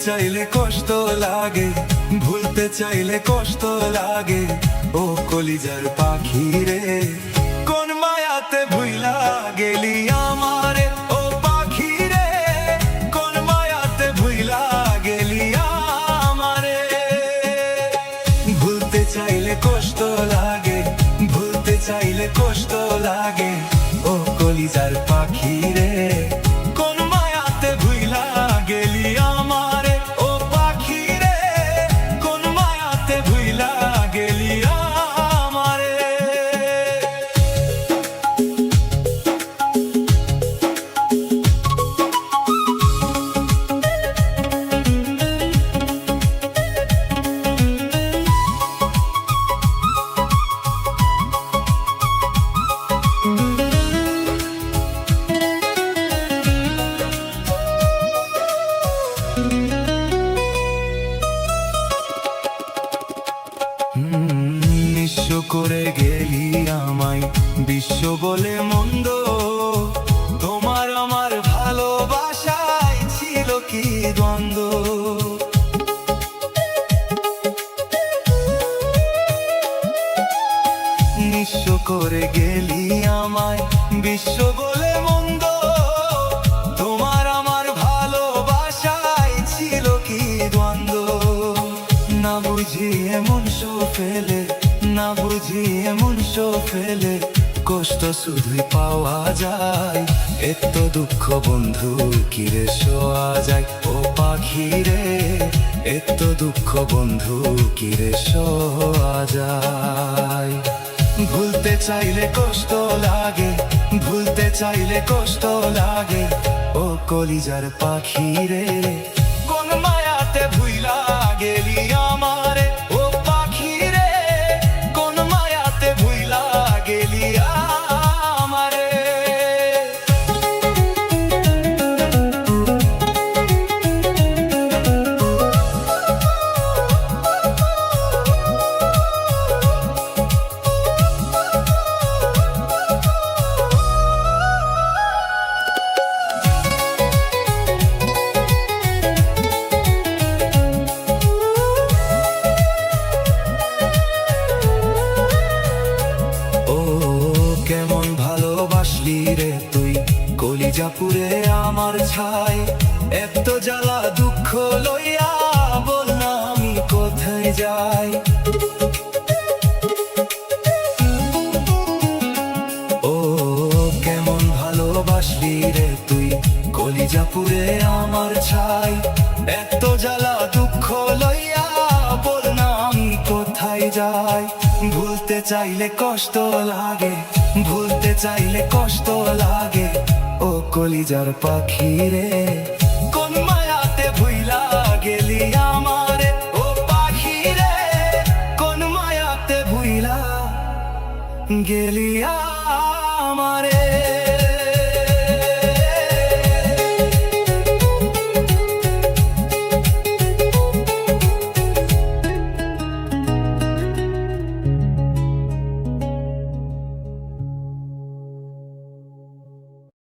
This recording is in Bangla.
চাইলে কষ্ট লাগে, ভুলতে চাইলে কষ্ট লাগে। ও কলিজার পাখি রে, কোন মায়াতে ভুইলা গেলি আমারে। ও পাখি রে, কোন মায়াতে ভুইলা গেলি আমারে। ভুলতে চাইলে কষ্ট লাগে, ভুলতে চাইলে কষ্ট লাগে। ও কলিজার পাখি রে, কোন মায়াতে ভুইলা গেলি আমারে। ও পাখি রে, কোন মায়াতে ভুইলা গেলি আমারে। নিঃস্ব করে গেলি আমায় বিশ্ব বলে মন্দ। তোমার আমার ভালোবাসায় ছিল কি দ্বন্দ্ব। নিঃস্ব করে গেলি আমায় বিশ্ব বলে মন্দ। তোমার আমার ভালোবাসায় ছিল কি দ্বন্দ্ব। না বুঝি এমন শো ফেলে, না বুঝি এমন শো ফেলে, কষ্ট শুধুই পাওয়া যায়। এত দুঃখ বন্ধু কিরে শোয়া যায়। ও পাখি রে, এত দুঃখ বন্ধু কিরে শোয়া যায়। ভুলতে চাইলে কষ্ট লাগে, ভুলতে চাইলে কষ্ট লাগে। ও কলিজার পাখি রে, কোন মায়াতে ভুইলা গেলি আমারে। ও পাখি রে, কোন মায়াতে ভুইলা গেলি আমারে। কেমন ভালোবাসলি রে তুই কলিজা পুরে আমার ছাই। এত জ্বালা দুঃখ লইয়া বল না আমি কোথায় যাই। ও কেমন ভালোবাসলি রে তুই কলিজা পুরে আমার ছাই। এত জ্বালা দুঃখ লইয়া বল না আমি কোথায় যাই। ভুলতে চাইলে কষ্ট লাগে, ভুলতে চাইলে কষ্ট লাগে। ও কলিজার পাখি রে, কোন মায়াতে ভুইলা গেলি আমারে। ও পাখি রে, কোন মায়াতে ভুইলা গেলি